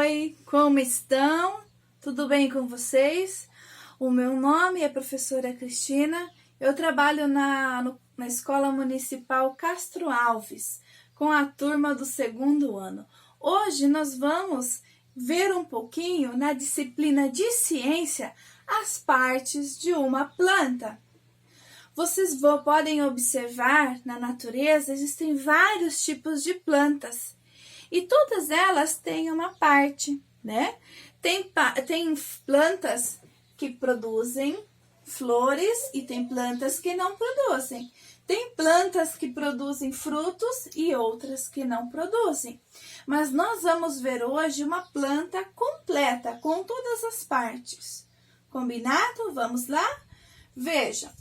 Oi, como estão? Tudo bem com vocês? O meu nome é professora Cristina, eu trabalho na Escola Municipal Castro Alves, com a turma do 2º ano. Hoje nós vamos ver um pouquinho na disciplina de ciência as partes de uma planta. Vocês podem observar na natureza, existem vários tipos de plantas. E todas elas têm uma parte, né? Tem plantas que produzem flores e tem plantas que não produzem. Tem plantas que produzem frutos e outras que não produzem. Mas nós vamos ver hoje uma planta completa, com todas as partes. Combinado? Vamos lá? Veja,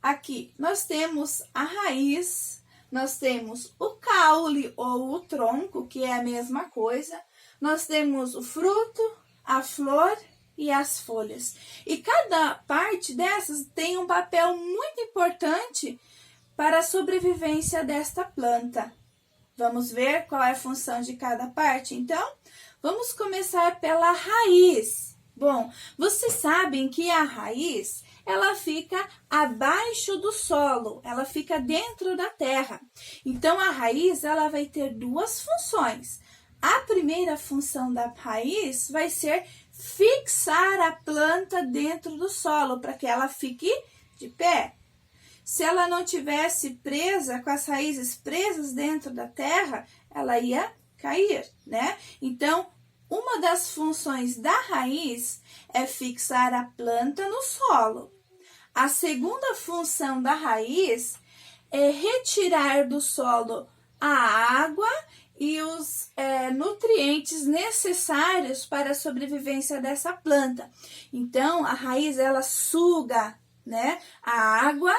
aqui nós temos a raiz. Nós temos o caule ou o tronco, que é a mesma coisa. Nós temos o fruto, a flor e as folhas. E cada parte dessas tem um papel muito importante para a sobrevivência desta planta. Vamos ver qual é a função de cada parte? Então, vamos começar pela raiz. Bom, vocês sabem que a raiz ela fica abaixo do solo, ela fica dentro da terra. Então, a raiz ela vai ter duas funções. A primeira função da raiz vai ser fixar a planta dentro do solo, para que ela fique de pé. Se ela não tivesse presa, com as raízes presas dentro da terra, ela ia cair, né? Então, uma das funções da raiz é fixar a planta no solo. A segunda função da raiz é retirar do solo a água e os nutrientes necessários para a sobrevivência dessa planta. Então, a raiz ela suga, né, a água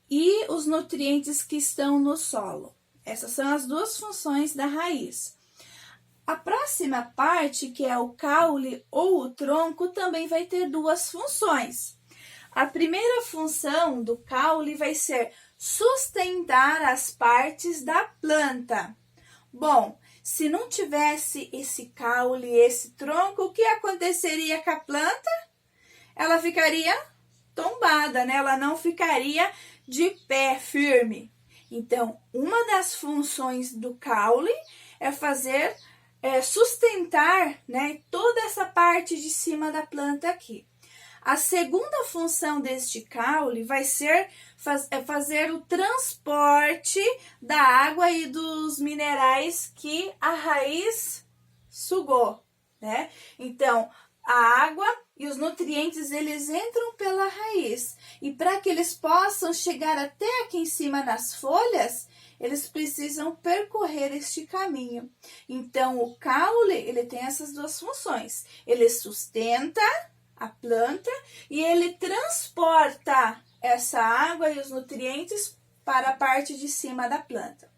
e os nutrientes que estão no solo. Essas são as duas funções da raiz. A próxima parte, que é o caule ou o tronco, também vai ter duas funções. A primeira função do caule vai ser sustentar as partes da planta. Bom, se não tivesse esse caule, esse tronco, o que aconteceria com a planta? Ela ficaria tombada, né? Ela não ficaria de pé firme. Então, uma das funções do caule é sustentar, né, toda essa parte de cima da planta aqui. A segunda função deste caule vai ser fazer o transporte da água e dos minerais que a raiz sugou, né? Então, a água e os nutrientes, eles entram pela raiz. E para que eles possam chegar até aqui em cima nas folhas, eles precisam percorrer este caminho. Então, o caule, ele tem essas duas funções. Ele sustenta a planta e ele transporta essa água e os nutrientes para a parte de cima da planta.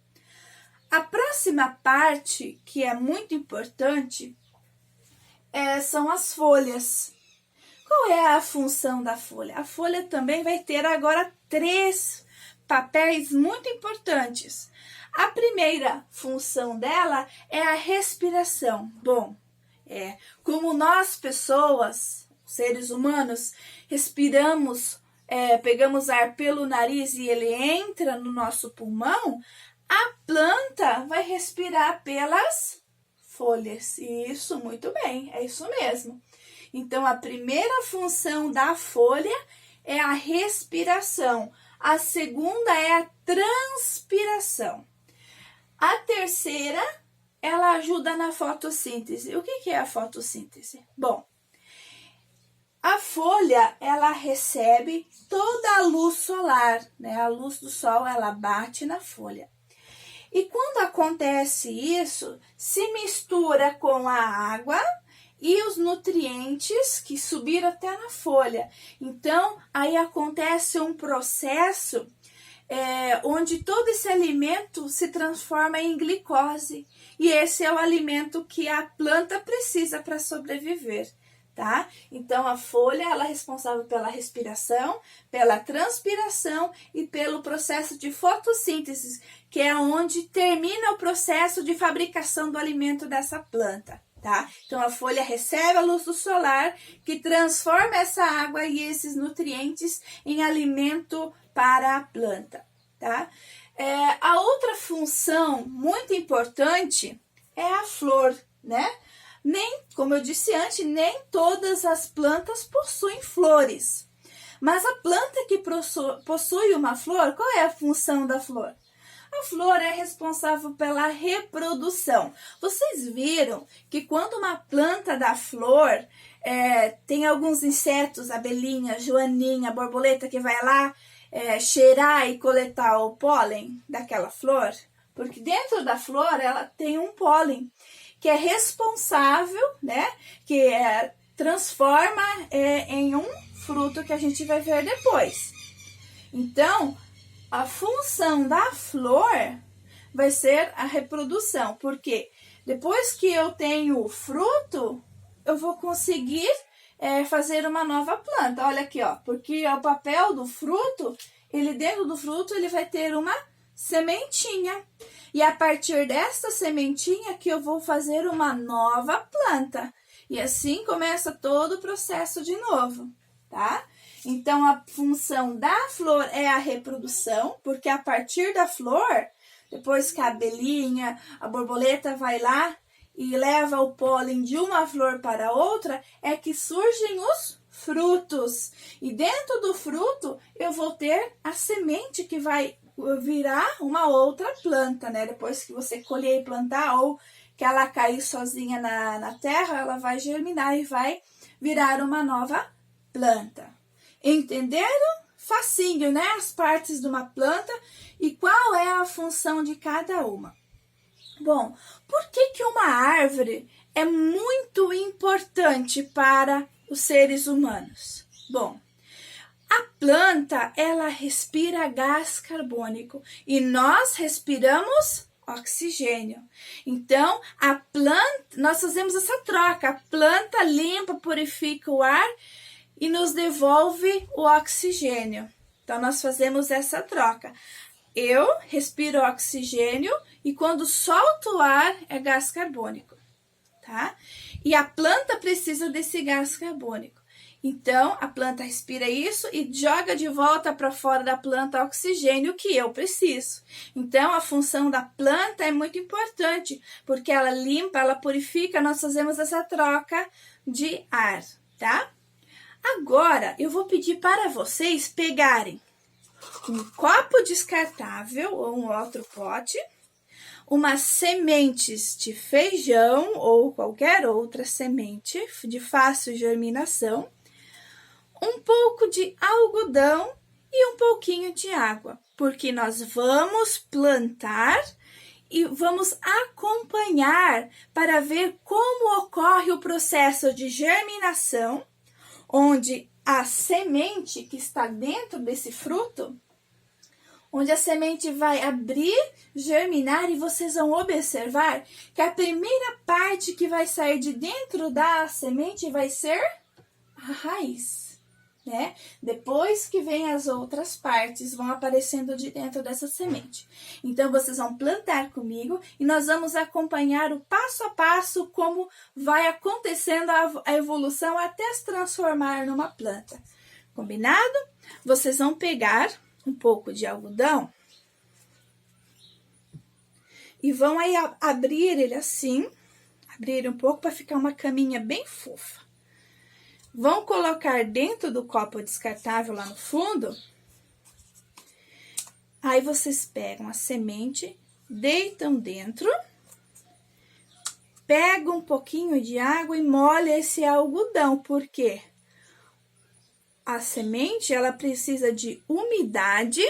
A próxima parte, que é muito importante, são as folhas. Qual é a função da folha? A folha também vai ter agora 3 papéis muito importantes. A primeira função dela é a respiração. Bom, como nós pessoas, seres humanos, respiramos, pegamos ar pelo nariz e ele entra no nosso pulmão, a planta vai respirar pelas folhas. Isso, muito bem, é isso mesmo. Então, a primeira função da folha é a respiração. A segunda é a transpiração. A terceira, ela ajuda na fotossíntese. O que é a fotossíntese? Bom, a folha, ela recebe toda a luz solar, né? A luz do sol, ela bate na folha. E quando acontece isso, se mistura com a água e os nutrientes que subiram até na folha. Então, aí acontece um processo onde todo esse alimento se transforma em glicose. E esse é o alimento que a planta precisa para sobreviver. Tá? Então, a folha ela é responsável pela respiração, pela transpiração e pelo processo de fotossíntese, que é onde termina o processo de fabricação do alimento dessa planta. tá? Então, a folha recebe a luz do solar, que transforma essa água e esses nutrientes em alimento para a planta, tá? A outra função muito importante é a flor, né? Como eu disse antes, nem todas as plantas possuem flores. Mas a planta que possui uma flor, qual é a função da flor? A flor é responsável pela reprodução. Vocês viram que quando uma planta dá flor, tem alguns insetos, abelhinha, joaninha, borboleta, que vai lá cheirar e coletar o pólen daquela flor? Porque dentro da flor ela tem um pólen que é responsável, né? Que transforma em um fruto que a gente vai ver depois. Então, a função da flor vai ser a reprodução, porque depois que eu tenho o fruto, eu vou conseguir fazer uma nova planta. Olha aqui, ó, porque o papel do fruto, dentro do fruto, ele vai ter uma sementinha. E a partir desta sementinha que eu vou fazer uma nova planta. E assim começa todo o processo de novo, tá? Então, a função da flor é a reprodução, porque a partir da flor, depois que a abelhinha, a borboleta vai lá e leva o pólen de uma flor para outra, é que surgem os frutos. E dentro do fruto, eu vou ter a semente que vai virar uma outra planta, né? Depois que você colher e plantar, ou que ela cair sozinha na terra, ela vai germinar e vai virar uma nova planta. Entenderam? Facinho, né? As partes de uma planta e qual é a função de cada uma. Bom, por que uma árvore é muito importante para os seres humanos? Bom, a planta, ela respira gás carbônico e nós respiramos oxigênio. Então, a planta, nós fazemos essa troca. A planta limpa, purifica o ar e nos devolve o oxigênio. Então, nós fazemos essa troca. Eu respiro oxigênio e quando solto o ar é gás carbônico, tá? E a planta precisa desse gás carbônico. Então, a planta respira isso e joga de volta para fora da planta oxigênio que eu preciso. Então, a função da planta é muito importante, porque ela limpa, ela purifica, nós fazemos essa troca de ar, tá? Agora, eu vou pedir para vocês pegarem um copo descartável ou um outro pote, umas sementes de feijão ou qualquer outra semente de fácil germinação, um pouco de algodão e um pouquinho de água, porque nós vamos plantar e vamos acompanhar para ver como ocorre o processo de germinação, onde a semente que está dentro desse fruto, onde a semente vai abrir, germinar e vocês vão observar que a primeira parte que vai sair de dentro da semente vai ser a raiz. Né? Depois que vem as outras partes vão aparecendo de dentro dessa semente. Então, vocês vão plantar comigo e nós vamos acompanhar o passo a passo como vai acontecendo a evolução até se transformar numa planta. Combinado? Vocês vão pegar um pouco de algodão e vão aí abrir ele assim, abrir um pouco para ficar uma caminha bem fofa. Vão colocar dentro do copo descartável lá no fundo. Aí vocês pegam a semente, deitam dentro, pegam um pouquinho de água e molham esse algodão, porque a semente ela precisa de umidade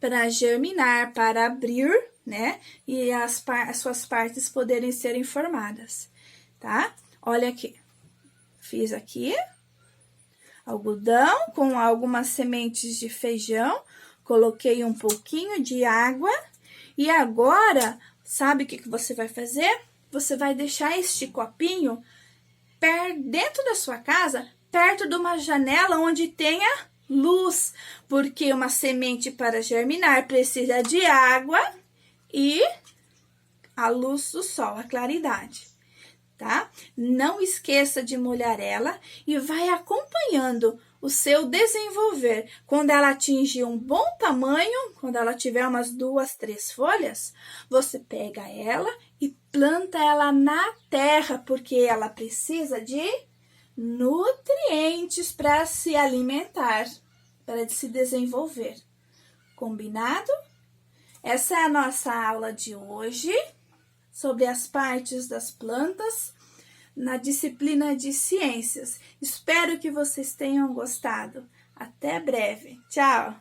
para germinar, para abrir, né? E as suas partes poderem serem formadas, tá? Olha aqui. Fiz aqui algodão com algumas sementes de feijão, coloquei um pouquinho de água e agora, sabe o que você vai fazer? Você vai deixar este copinho dentro da sua casa, perto de uma janela onde tenha luz, porque uma semente para germinar precisa de água e a luz do sol, a claridade. tá? Não esqueça de molhar ela e vai acompanhando o seu desenvolver. Quando ela atingir um bom tamanho, quando ela tiver umas 2, 3 folhas, você pega ela e planta ela na terra, porque ela precisa de nutrientes para se alimentar, para se desenvolver. Combinado? Essa é a nossa aula de hoje sobre as partes das plantas na disciplina de ciências. Espero que vocês tenham gostado. Até breve. Tchau!